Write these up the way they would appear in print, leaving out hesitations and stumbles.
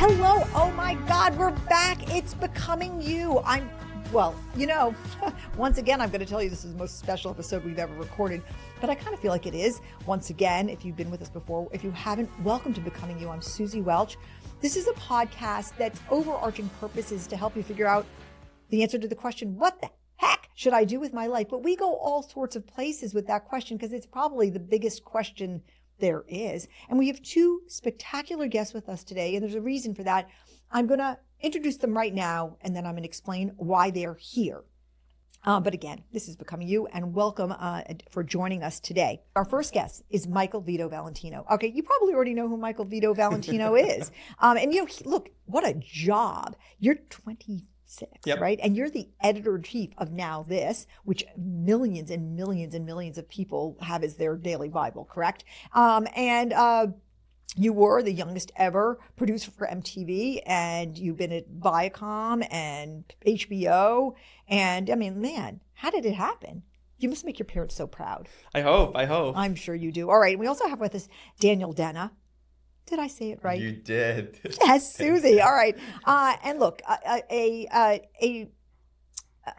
Hello. Oh my God, we're back. It's Becoming You. Once again, I'm going to tell you this is the most special episode we've ever recorded, but I kind of feel like it is. Once again, if you've been with us before, if you haven't, welcome to Becoming You. I'm Suzy Welch. This is a podcast that's overarching purpose is to help you figure out the answer to the question, what the heck should I do with my life? But we go all sorts of places with that question because it's probably the biggest question there is. And we have two spectacular guests with us today, and there's a reason for that. I'm going to introduce them right now, and then I'm going to explain why they're here. But again, this is Becoming You, and welcome for joining us today. Our first guest is Michael Vito Valentino. Okay, you probably already know who Michael Vito Valentino is. Look, what a job. You're 26, yep. Right? And you're the editor-in-chief of NowThis, which millions and millions and millions of people have as their daily Bible, correct? You were the youngest ever producer for MTV, and you've been at Viacom and HBO. And I mean, man, how did it happen? You must make your parents so proud. I hope. I'm sure you do. All right. We also have with us Daniel Dena. Did I say it right? You did. Yes, Suzy. All right. And look, an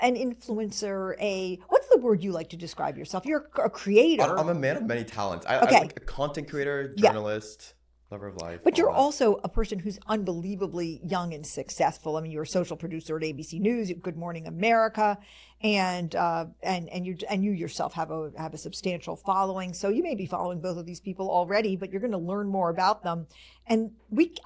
influencer, what's the word you like to describe yourself? You're a creator. I'm a man of many talents. I'm like a content creator, journalist. Lover of life. But you're also a person who's unbelievably young and successful. I mean, you're a social producer at ABC News, at Good Morning America, and you yourself have a substantial following. So you may be following both of these people already, but you're going to learn more about them. And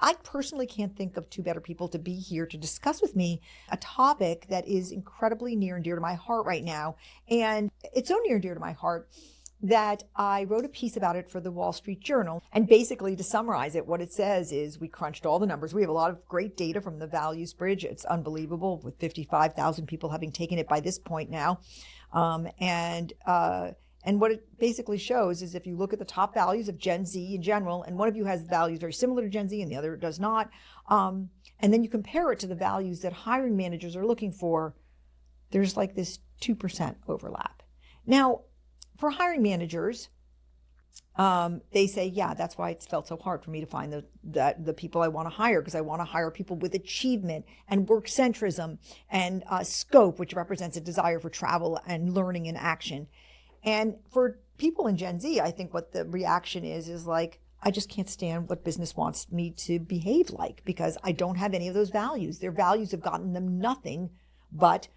I personally can't think of two better people to be here to discuss with me a topic that is incredibly near and dear to my heart right now. And it's so near and dear to my heart that I wrote a piece about it for the Wall Street Journal. And basically, to summarize it, what it says is we crunched all the numbers. We have a lot of great data from the Values Bridge. It's unbelievable, with 55,000 people having taken it by this point now. And what it basically shows is if you look at the top values of Gen Z in general, and one of you has values very similar to Gen Z and the other does not, and then you compare it to the values that hiring managers are looking for, there's like this 2% overlap. Now, for hiring managers, they say, yeah, that's why it's felt so hard for me to find the people I want to hire, because I want to hire people with achievement and workcentrism and scope, which represents a desire for travel and learning and action. And for people in Gen Z, I think what the reaction is like, I just can't stand what business wants me to behave like because I don't have any of those values. Their values have gotten them nothing but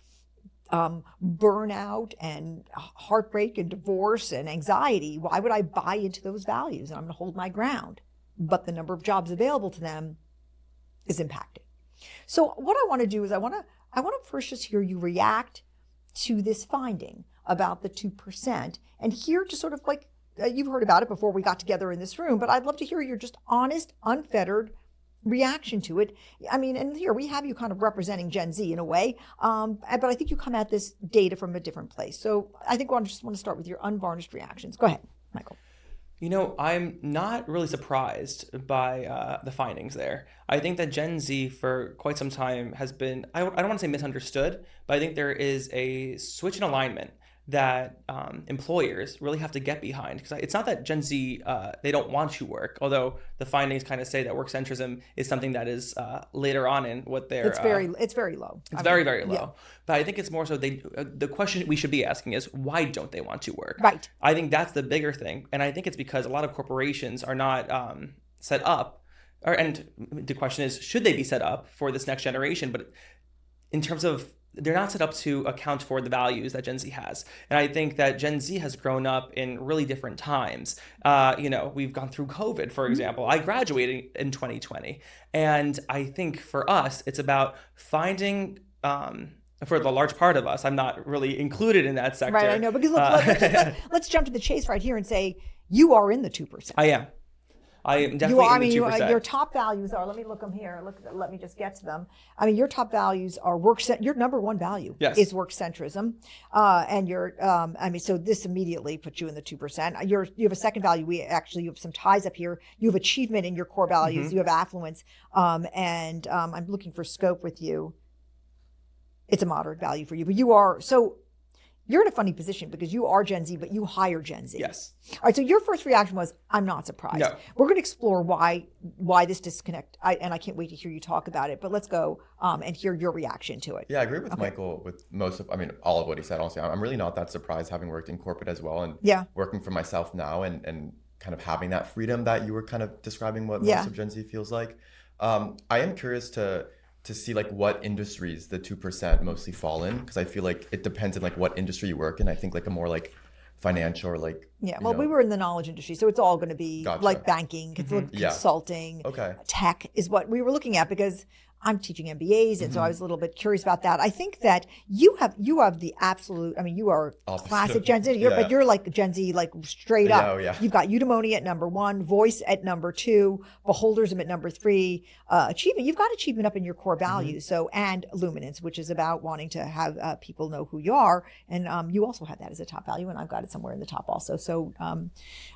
burnout and heartbreak and divorce and anxiety. Why would I buy into those values? And I'm going to hold my ground. But the number of jobs available to them is impacted. So what I want to do is I want to first just hear you react to this finding about the 2% and hear just sort of like, you've heard about it before we got together in this room, but I'd love to hear your just honest, unfettered reaction to it. I mean, and here we have you kind of representing Gen Z in a way, but I think you come at this data from a different place. So I think I just want to start with your unvarnished reactions. Go ahead, Michael. You know, I'm not really surprised by the findings there. I think that Gen Z for quite some time has been, I don't want to say misunderstood, but I think there is a switch in alignment that employers really have to get behind, because it's not that Gen Z they don't want to work, although the findings kind of say that workcentrism is something that is later on in what they're it's very low. It's very low. Yeah. But I think it's more so the question we should be asking is, why don't they want to work? Right. I think that's the bigger thing, and I think it's because a lot of corporations are not set up, and the question is, should they be set up for this next generation? But in terms of, they're not set up to account for the values that Gen Z has. And I think that Gen Z has grown up in really different times. We've gone through COVID, for example. I graduated in 2020. And I think for us, it's about finding, for the large part of us, I'm not really included in that sector. Right, I know. Because let's jump to the chase right here and say, you are in the 2%. I am. I am definitely in the 2%. Your top values are, let me look them here. Let me just get to them. I mean, your top values are your number one value is workcentrism. And so this immediately puts you in the 2%. You have a second value. You have some ties up here. You have achievement in your core values. Mm-hmm. You have affluence. I'm looking for scope with you. It's a moderate value for you, but you are, so you're in a funny position because you are Gen Z, but you hire Gen Z. Yes. All right. So your first reaction was, I'm not surprised. No. We're going to explore why this disconnect. And I can't wait to hear you talk about it, but let's go and hear your reaction to it. Yeah, I agree with Michael with all of what he said. Honestly, I'm really not that surprised, having worked in corporate as well and working for myself now and kind of having that freedom that you were kind of describing what most of Gen Z feels like. I am curious to see like what industries the 2% mostly fall in, because I feel like it depends on like what industry you work in. I think like a more like financial or like we were in the knowledge industry, so it's all going to be like banking, consulting, tech is what we were looking at, because I'm teaching MBAs, and so I was a little bit curious about that. I think that you have the absolute. I mean, you are classic Gen Z, but you're like Gen Z, like straight up. You've got eudaimonia at number 1, voice at number 2, beholderism at number 3, achievement. You've got achievement up in your core values. So, and luminance, which is about wanting to have people know who you are, and you also have that as a top value, and I've got it somewhere in the top also. So,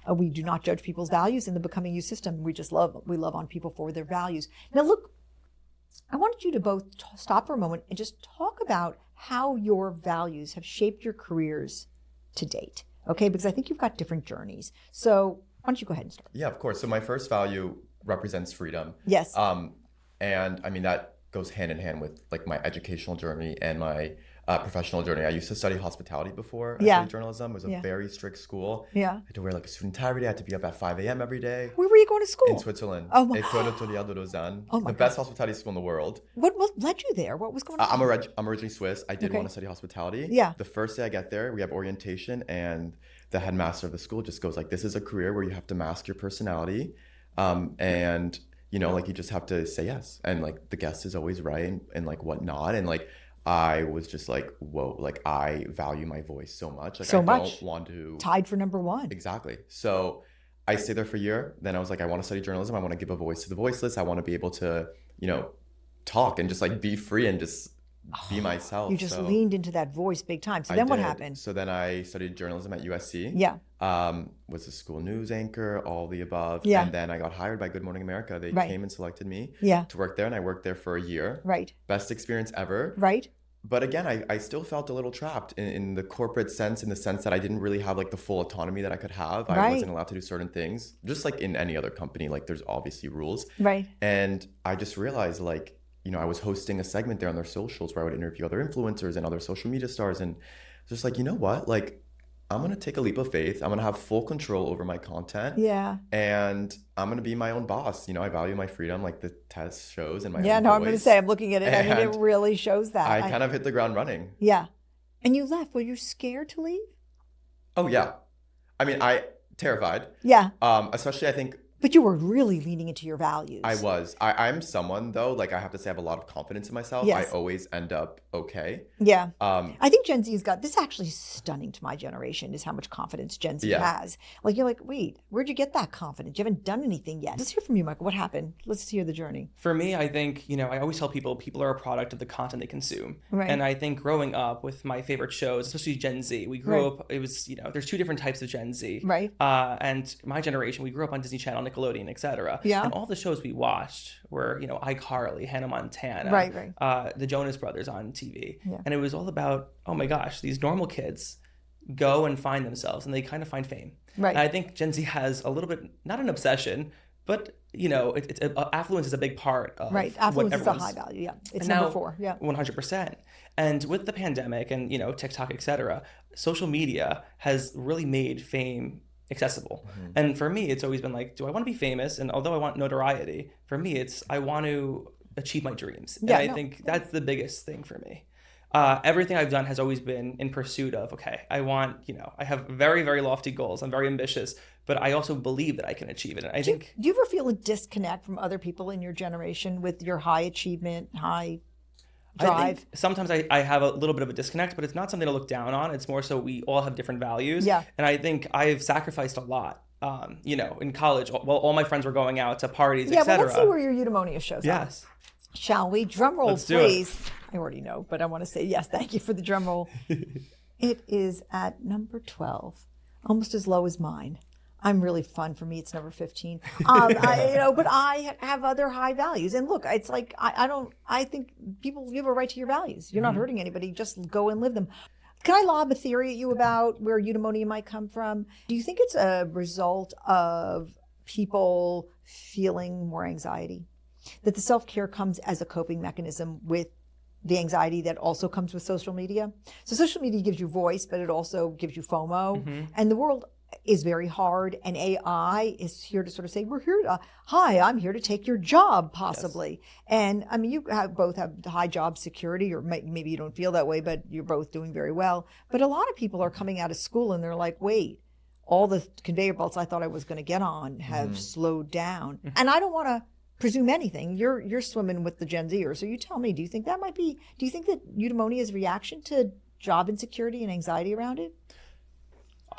we do not judge people's values in the Becoming You system. We love on people for their values. Now, look. I wanted you to both stop for a moment and just talk about how your values have shaped your careers to date, okay? Because I think you've got different journeys. So why don't you go ahead and start? Yeah, of course. So my first value represents freedom. Yes. And I mean, that goes hand in hand with like my educational journey and my professional journey. I used to study hospitality before I studied journalism. It was a very strict school. I had to wear like a suit and tie every day. I had to be up at 5 a.m. every day. Where were you going to school? In Switzerland. Oh my The best hospitality school in the world. What led you there? What was going on? I'm originally Swiss. I did want to study hospitality. Yeah. The first day I get there, we have orientation, and the headmaster of the school just goes like, this is a career where you have to mask your personality. And you know, like you just have to say yes. And like the guest is always right and like whatnot. And like, I was just like, whoa, like I value my voice so much. Like I don't want to. Tied for number 1. Exactly. So I stayed there for a year. Then I was like, I want to study journalism. I want to give a voice to the voiceless. I want to be able to, you know, talk and just like be free and just be myself. You just leaned into that voice big time. So then what happened? So then I studied journalism at USC. Yeah. Was a school news anchor, all the above. Yeah. And then I got hired by Good Morning America. They came and selected me to work there, and I worked there for a year. Right. Best experience ever. Right. But again, I still felt a little trapped in the corporate sense, in the sense that I didn't really have like the full autonomy that I could have. I wasn't allowed to do certain things, just like in any other company. Like there's obviously rules. Right. And I just realized like, you know, I was hosting a segment there on their socials where I would interview other influencers and other social media stars. And just like, you know what, like I'm going to take a leap of faith. I'm going to have full control over my content. Yeah. And I'm going to be my own boss. You know, I value my freedom, like the test shows, and my own I'm going to say, I'm looking at it. And I mean, it really shows that. I kind of hit the ground running. Yeah. And you left. Were you scared to leave? Oh, yeah. I mean, terrified. Yeah. Especially, I think. But you were really leaning into your values. I was. I'm someone, though, like I have to say I have a lot of confidence in myself. Yes. I always end up okay. Yeah. I think Gen Z's got, this actually stunning to my generation, is how much confidence Gen Z has. Like, you're like, wait, where'd you get that confidence? You haven't done anything yet. Let's hear from you, Michael. What happened? Let's hear the journey. For me, I think, you know, I always tell people are a product of the content they consume. Right. And I think growing up with my favorite shows, especially Gen Z, we grew up, it was, you know, there's 2 different types of Gen Z. Right. And my generation, we grew up on Disney Channel, Nickelodeon, etc. Yeah. And all the shows we watched were, you know, iCarly, Hannah Montana, right. The Jonas Brothers on TV. Yeah. And it was all about, oh my gosh, these normal kids go and find themselves, and they kind of find fame. Right. And I think Gen Z has a little bit, not an obsession, but, you know, affluence is a big part of affluence is a high value. Yeah. It's number 4. Yeah. 100%. And with the pandemic and, you know, TikTok, etc., social media has really made fame accessible. And for me, it's always been like, do I want to be famous? And although I want notoriety, for me, it's I want to achieve my dreams. And I think that's the biggest thing for me. Everything I've done has always been in pursuit of, okay, I want, you know, I have very, very lofty goals. I'm very ambitious, but I also believe that I can achieve it. And do you ever feel a disconnect from other people in your generation with your high achievement, high drive? I think sometimes I have a little bit of a disconnect, but it's not something to look down on. It's more so we all have different values. Yeah. And I think I've sacrificed a lot. You know, in college, well, all my friends were going out to parties, etc. Yeah, well, let's see where your eudaimonia shows up. Yes. Shall we? Drum roll, please. I already know, but I want to say yes. Thank you for the drum roll. It is at number 12, almost as low as mine. I'm really fun. For me, it's number 15. But I have other high values. And look, it's like, I think people, you have a right to your values. You're not hurting anybody. Just go and live them. Can I lob a theory at you about where eudaimonia might come from? Do you think it's a result of people feeling more anxiety? That the self-care comes as a coping mechanism with the anxiety that also comes with social media? So social media gives you voice, but it also gives you FOMO. And the world is very hard, and AI is here to sort of say, we're here to, hi, I'm here to take your job, possibly. Yes. And I mean, you both have high job security, or maybe you don't feel that way, but you're both doing very well. But a lot of people are coming out of school and they're like, wait, all the conveyor belts I thought I was going to get on have slowed down. And I don't want to presume anything. You're swimming with the Gen Zers, so you tell me, do you think that eudaimonnia's reaction to job insecurity and anxiety around it?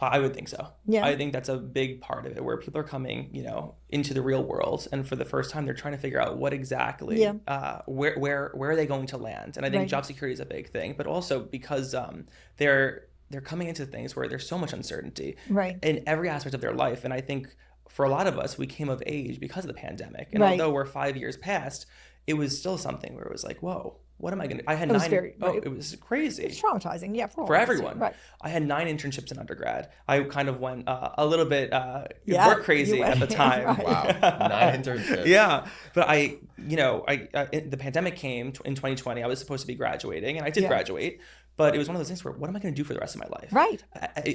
I would think so. Yeah. I think that's a big part of it, where people are coming, into the real world, and for the first time, they're trying to figure out what exactly, where are they going to land? And I think job security is a big thing, but also because they're coming into things where there's so much uncertainty in every aspect of their life. And I think for a lot of us, we came of age because of the pandemic, and although we're 5 years past, it was still something where it was like, whoa. What am I going to do? I had 9. It was crazy. It's traumatizing, for everyone. Right. I had 9 internships in undergrad. I kind of went a little bit work crazy at the time. Wow, 9 internships. Yeah, but the pandemic came in 2020. I was supposed to be graduating, and I did graduate. But it was one of those things where, what am I going to do for the rest of my life? Right.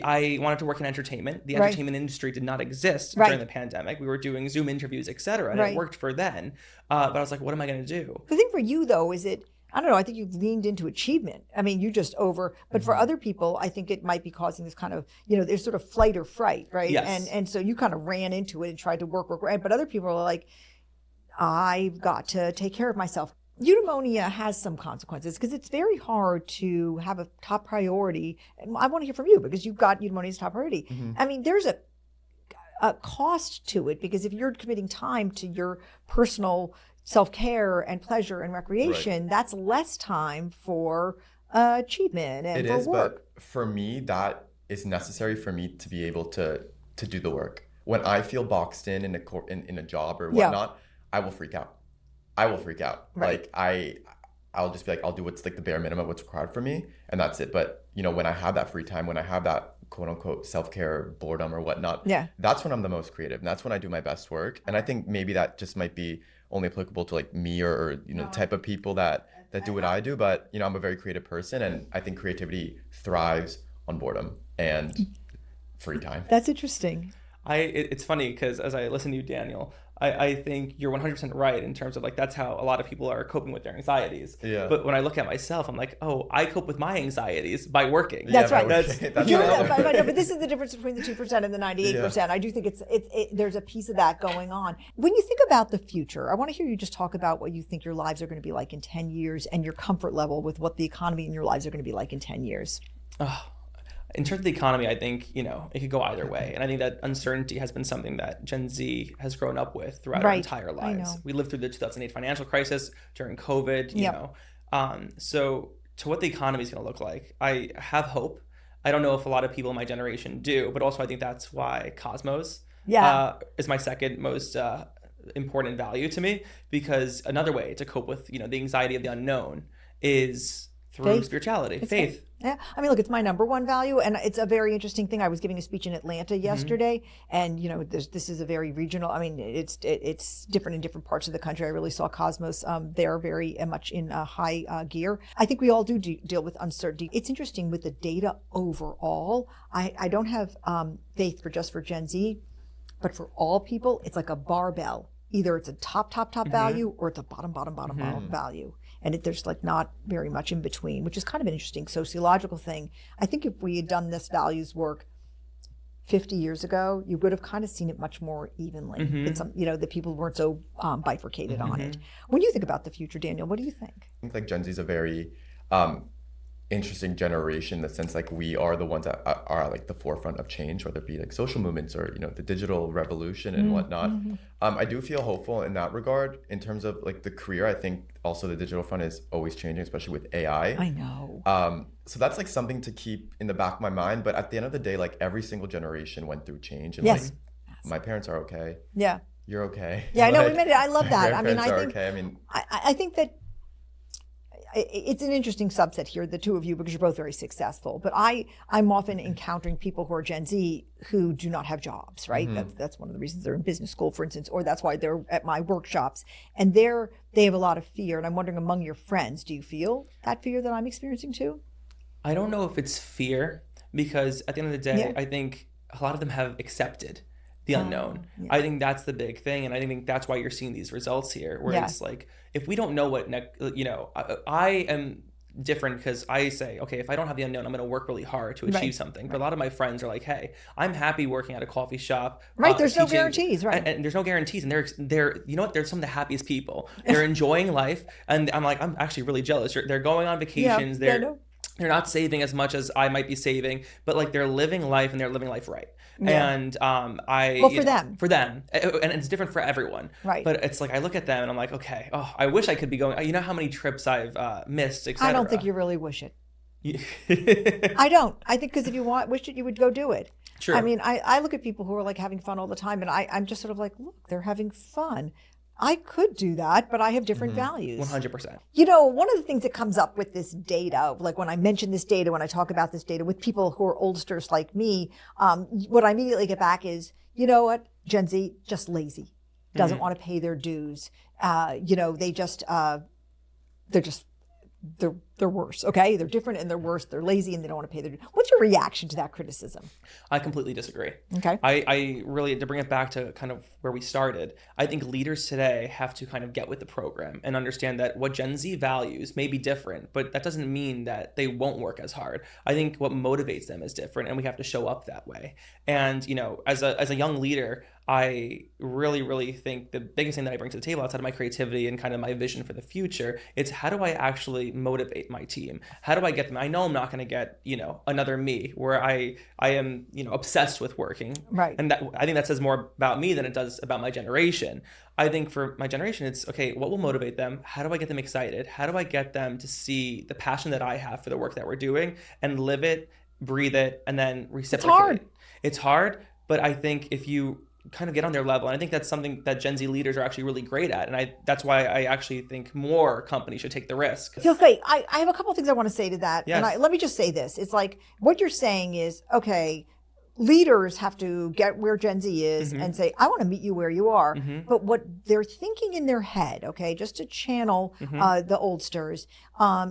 I wanted to work in entertainment. The entertainment industry did not exist during the pandemic. We were doing Zoom interviews, et cetera, and it worked for then. But I was like, what am I going to do? The thing for you, though, is I don't know, I think you've leaned into achievement. I mean, but for other people, I think it might be causing this kind of, there's sort of flight or fright, right? Yes. And so you kind of ran into it and tried to work. But other people are like, I've got to take care of myself. Eudaimonia has some consequences because it's very hard to have a top priority. And I want to hear from you because you've got eudaimonia as top priority. I mean, there's a cost to it, because if you're committing time to your personal self-care and pleasure and recreation, that's less time for achievement and for work. But for me, that is necessary for me to be able to do the work. When I feel boxed in a job or whatnot, I will freak out. Right. Like I'll just be like, I'll do what's like the bare minimum, what's required for me, and that's it. But when I have that free time, when I have that quote unquote self-care boredom or whatnot, that's when I'm the most creative, and that's when I do my best work. And I think maybe that just might be only applicable to like me or the type of people that do what I do. But I'm a very creative person, and I think creativity thrives on boredom and free time. That's interesting. It's funny because as I listen to you, Daniel, I think you're 100% right in terms of like that's how a lot of people are coping with their anxieties. Yeah. But when I look at myself, I'm like, oh, I cope with my anxieties by working. That's right. But this is the difference between the 2% and the 98%. Yeah. I do think there's a piece of that going on. When you think about the future, I want to hear you just talk about what you think your lives are going to be like in 10 years and your comfort level with what the economy in your lives are going to be like in 10 years. In terms of the economy, I think, it could go either way. And I think that uncertainty has been something that Gen Z has grown up with throughout our entire lives. We lived through the 2008 financial crisis, during COVID, you know. So to what the economy is going to look like, I have hope. I don't know if a lot of people in my generation do, but also I think that's why Cosmos is my second most important value to me, because another way to cope with, the anxiety of the unknown is through spirituality, faith. Yeah, I mean, look, it's my number one value, and it's a very interesting thing. I was giving a speech in Atlanta yesterday, and this is a very regional. I mean, it's different in different parts of the country. I really saw Cosmos there very much in high gear. I think we all do deal with uncertainty. It's interesting with the data overall. I don't have faith for Gen Z, but for all people, it's like a barbell. Either it's a top value, or it's a bottom value. And there's like not very much in between, which is kind of an interesting sociological thing. I think if we had done this values work 50 years ago, you would have kind of seen it much more evenly. That people weren't so bifurcated on it. When you think about the future, Daniel, what do you think? I think like Gen Z is a very interesting generation in the sense like we are the ones that are at like the forefront of change, whether it be like social movements or the digital revolution and whatnot. I do feel hopeful in that regard. In terms of like the career, I think also the digital front is always changing, especially with AI. I know. So that's like something to keep in the back of my mind. But at the end of the day, like every single generation went through change, and like my parents are okay. Yeah. You're okay. Yeah, I know. We made it. I love that. I mean, I think. Okay. I mean, I think that. it's an interesting subset here, the two of you, because you're both very successful. But I'm often encountering people who are Gen Z who do not have jobs, right? That's one of the reasons they're in business school, for instance, or that's why they're at my workshops. And they have a lot of fear. And I'm wondering, among your friends, do you feel that fear that I'm experiencing too? I don't know if it's fear, because at the end of the day, I think a lot of them have accepted the unknown. I think that's the big thing. And I think that's why you're seeing these results here, where it's like, if we don't know what, I am different because I say, okay, if I don't have the unknown, I'm going to work really hard to achieve something. But a lot of my friends are like, hey, I'm happy working at a coffee shop. Right. There's no guarantees. Right. And there's no guarantees. And they're, you know what? They're some of the happiest people. They're enjoying life. And I'm like, I'm actually really jealous. They're going on vacations. They're not saving as much as I might be saving, but like they're living life, and they're living life right. And for them, and it's different for everyone. Right. But it's like, I look at them and I'm like, okay, I wish I could be going. You know how many trips I've missed, etc. I don't think you really wish it. I don't. I think because if you wished it, you would go do it. True. I mean, I look at people who are like having fun all the time, and I'm just sort of like, look, they're having fun. I could do that, but I have different values. 100%. You know, one of the things that comes up with this data, like when I mention this data, when I talk about this data with people who are oldsters like me, what I immediately get back is, you know what, Gen Z, just lazy, doesn't want to pay their dues. They're worse, okay? They're different and they're worse. They're lazy and they don't want to pay their dues. What's your reaction to that criticism? I completely disagree. Okay. I really, to bring it back to kind of where we started, I think leaders today have to kind of get with the program and understand that what Gen Z values may be different, but that doesn't mean that they won't work as hard. I think what motivates them is different, and we have to show up that way. And, you know, as a young leader, I really, really think the biggest thing that I bring to the table outside of my creativity and kind of my vision for the future, it's how do I actually motivate my team? How do I get them? I know I'm not going to get, another me where I am, obsessed with working. Right. And that, I think that says more about me than it does about my generation. I think for my generation, it's, okay, what will motivate them? How do I get them excited? How do I get them to see the passion that I have for the work that we're doing and live it, breathe it, and then reciprocate? It's hard, but I think if you kind of get on their level, and I think that's something that Gen Z leaders are actually really great at, and that's why I actually think more companies should take the risk. Feels great. I have a couple of things I want to say to that. Yes. And let me just say this. It's like, what you're saying is, okay, leaders have to get where Gen Z is and say, I want to meet you where you are. But what they're thinking in their head, okay, just to channel the oldsters,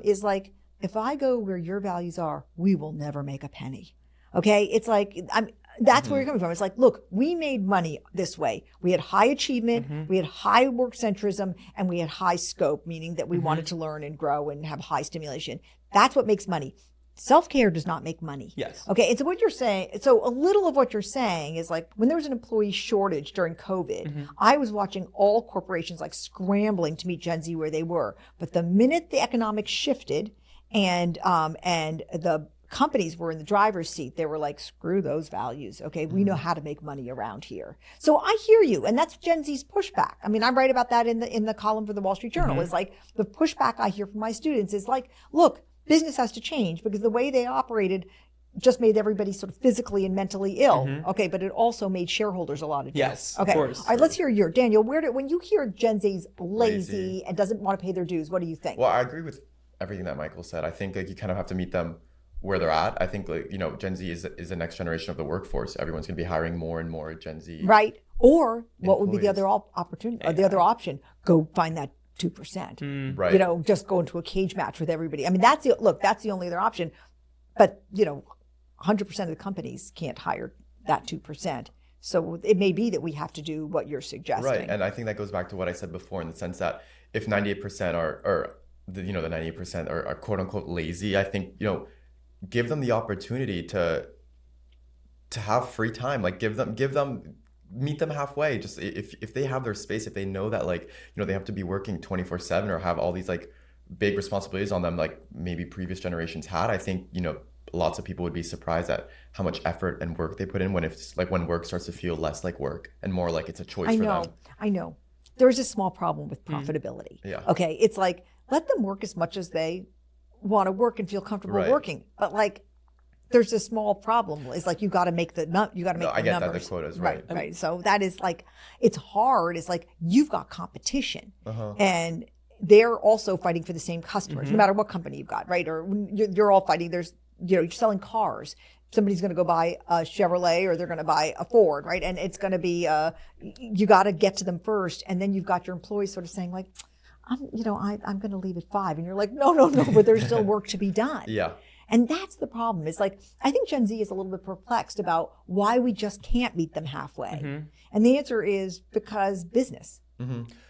is like, if I go where your values are, we will never make a penny. Okay, it's like, that's where you're coming from. It's like, look, we made money this way. We had high achievement, we had high workcentrism, and we had high scope, meaning that we wanted to learn and grow and have high stimulation. That's what makes money. Self-care does not make money. Yes. Okay, and so what you're saying, so a little of what you're saying is like, when there was an employee shortage during COVID, I was watching all corporations like scrambling to meet Gen Z where they were. But the minute the economics shifted and the companies were in the driver's seat, they were like, screw those values. Okay, we know how to make money around here. So I hear you, and that's Gen Z's pushback. I mean, I write about that in the column for the Wall Street Journal. It's like the pushback I hear from my students is like, look, business has to change because the way they operated just made everybody sort of physically and mentally ill. Okay, but it also made shareholders a lot of debt. Yes, okay. Of course. All right, let's hear your Daniel. When you hear Gen Z's lazy and doesn't want to pay their dues, what do you think? Well, I agree with everything that Michael said. I think like you kind of have to meet them where they're at. I think Gen Z is the next generation of the workforce. Everyone's going to be hiring more and more Gen Z. Right. Or what would be the other opportunity or the other option? Go find that 2%. Right. Just go into a cage match with everybody. I mean, that's the only other option. But 100% of the companies can't hire that 2%. So it may be that we have to do what you're suggesting. Right. And I think that goes back to what I said before in the sense that if 98% are the 98% are quote unquote lazy, I think, give them the opportunity to have free time. Like meet them halfway. Just if they have their space, if they know that they have to be working 24/7 or have all these big responsibilities on them, like maybe previous generations had, I think, lots of people would be surprised at how much effort and work they put in when work starts to feel less like work and more like it's a choice for them. I know. There's a small problem with profitability. Yeah. Okay. It's like, let them work as much as they want to work and feel comfortable working. But there's a small problem. It's like, you got to make the numbers. I get that, the quotas, right. Right. So that is it's hard. It's like, you've got competition. And they're also fighting for the same customers, no matter what company you've got, right? Or you're all fighting. There's, you're selling cars. Somebody's going to go buy a Chevrolet or they're going to buy a Ford, right? And it's going to be, you got to get to them first. And then you've got your employees sort of saying like, I'm going to leave at 5. And you're like, no, but there's still work to be done. Yeah. And that's the problem. It's like, I think Gen Z is a little bit perplexed about why we just can't meet them halfway. And the answer is because business,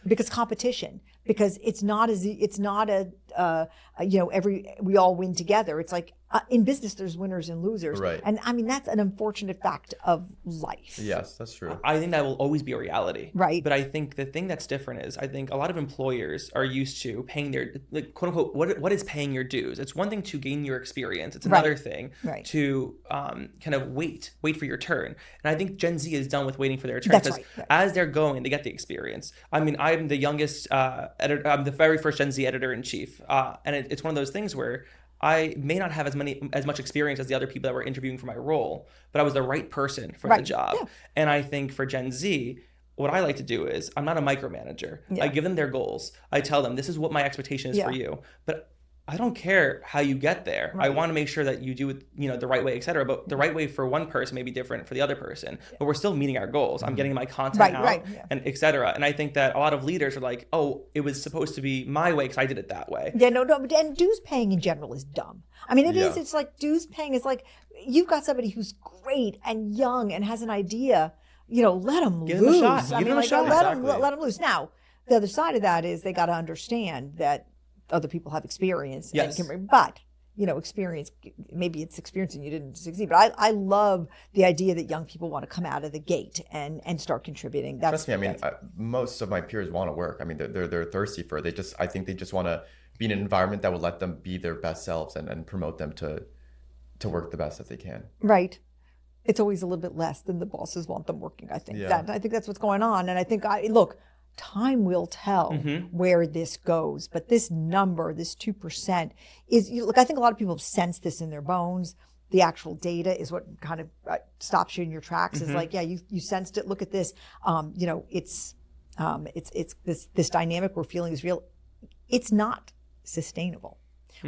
because competition, because we all win together. It's like, in business, there's winners and losers. Right. And I mean, that's an unfortunate fact of life. Yes, that's true. I think that will always be a reality. Right. But I think the thing that's different is I think a lot of employers are used to paying their, like, quote unquote, what is paying your dues? It's one thing to gain your experience. It's another thing to kind of wait for your turn. And I think Gen Z is done with waiting for their turn. That's because right. as they're going, they get the experience. I mean, I'm the youngest editor. I'm the very first Gen Z editor-in-chief. And it's one of those things where I may not have as much experience as the other people that were interviewing for my role, but I was the right person for the job. Yeah. And I think for Gen Z, what I like to do is I'm not a micromanager. I give them their goals. I tell them this is what my expectation is for you, but I don't care how you get there. Right. I want to make sure that you do it, the right way, et cetera. But the right way for one person may be different for the other person. But we're still meeting our goals. I'm getting my content out, and et cetera. And I think that a lot of leaders are like, oh, it was supposed to be my way because I did it that way. Yeah, no. And dues paying in general is dumb. I mean, it is. It's like dues paying is like, you've got somebody who's great and young and has an idea. Let them Give lose. Them a shot. Give them a shot. Let them lose. Now, the other side of that is they got to understand that other people have experience. Yes. But, experience, maybe it's experience and you didn't succeed. But I love the idea that young people want to come out of the gate and start contributing. Trust me, I mean, most of my peers want to work. I mean, they're thirsty for it. I think they just want to be in an environment that will let them be their best selves and promote them to work the best that they can. Right. It's always a little bit less than the bosses want them working, I think. Yeah. I think that's what's going on. And I think, time will tell where this goes. But this number, this 2%, I think a lot of people sense this in their bones. The actual data is what kind of stops you in your tracks. Is like, yeah, you sensed it. Look at this. It's this dynamic we're feeling is real. It's not sustainable.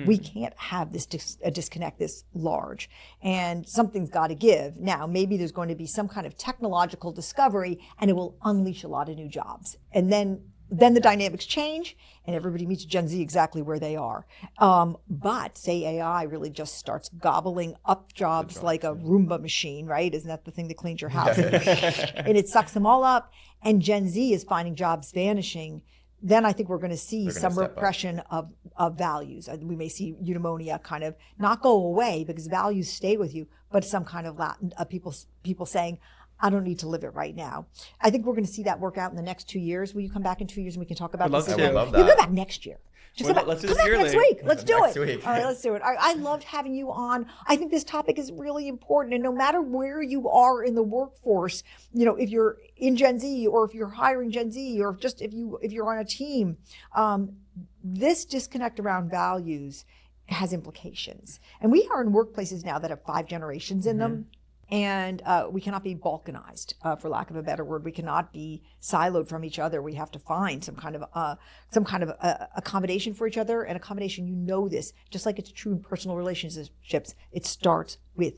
We can't have this disconnect this large, and something's got to give. Now, maybe there's going to be some kind of technological discovery, and it will unleash a lot of new jobs. And then the dynamics change, and everybody meets Gen Z exactly where they are. But say AI really just starts gobbling up jobs like a Roomba machine, right? Isn't that the thing that cleans your house? And it sucks them all up, and Gen Z is finding jobs vanishing. Then I think we're going to see some repression of values. We may see eudaimonia kind of not go away because values stay with you, but some kind of people saying, I don't need to live it right now. I think we're going to see that work out in the next 2 years. Will you come back in 2 years and we can talk about this? I would love that. You come back next year. Let's do this yearly. Next week. Let's do Next it. week. All right, let's do it. I loved having you on. I think this topic is really important. And no matter where you are in the workforce, if you're in Gen Z or if you're hiring Gen Z or just if you're on a team, this disconnect around values has implications. And we are in workplaces now that have 5 generations in them. And we cannot be balkanized, for lack of a better word. We cannot be siloed from each other. We have to find some kind of accommodation for each other. And accommodation, this, just like it's true in personal relationships, it starts with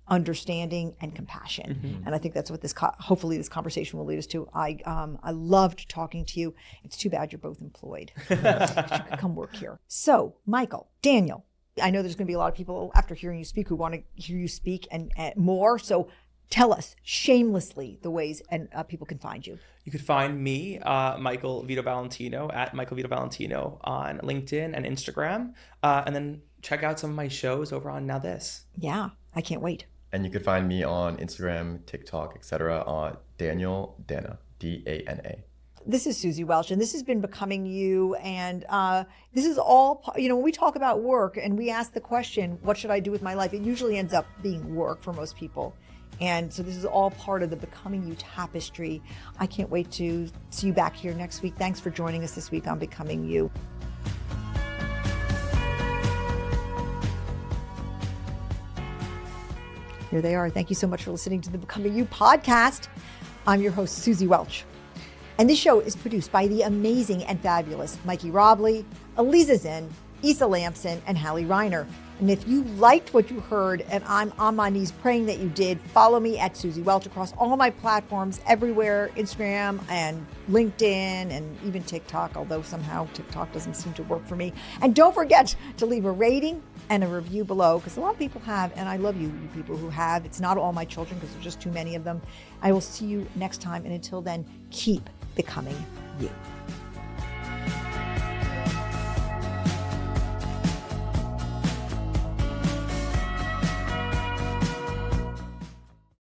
understanding and compassion. And I think that's what hopefully this conversation will lead us to. I loved talking to you. It's too bad you're both employed. You could come work here. So, Michael, Daniel, I know there's going to be a lot of people after hearing you speak who want to hear you speak and more. So tell us shamelessly the ways and people can find you. You could find me, Michael Vito Valentino, at Michael Vito Valentino on LinkedIn and Instagram. And then check out some of my shows over on NowThis. Yeah, I can't wait. And you could find me on Instagram, TikTok, etc. on Daniel Dena, Dana. This is Suzy Welch, and this has been Becoming You. And this is all, when we talk about work and we ask the question, what should I do with my life? It usually ends up being work for most people. And so this is all part of the Becoming You tapestry. I can't wait to see you back here next week. Thanks for joining us this week on Becoming You. Here they are. Thank you so much for listening to the Becoming You podcast. I'm your host, Suzy Welch. And this show is produced by the amazing and fabulous Mikey Robley, Eliza Zinn, Issa Lamson, and Hallie Reiner. And if you liked what you heard, and I'm on my knees praying that you did, follow me at Suzy Welch across all my platforms, everywhere, Instagram and LinkedIn and even TikTok, although somehow TikTok doesn't seem to work for me. And don't forget to leave a rating and a review below, because a lot of people have, and I love you people who have. It's not all my children, because there's just too many of them. I will see you next time, and until then, keep becoming you.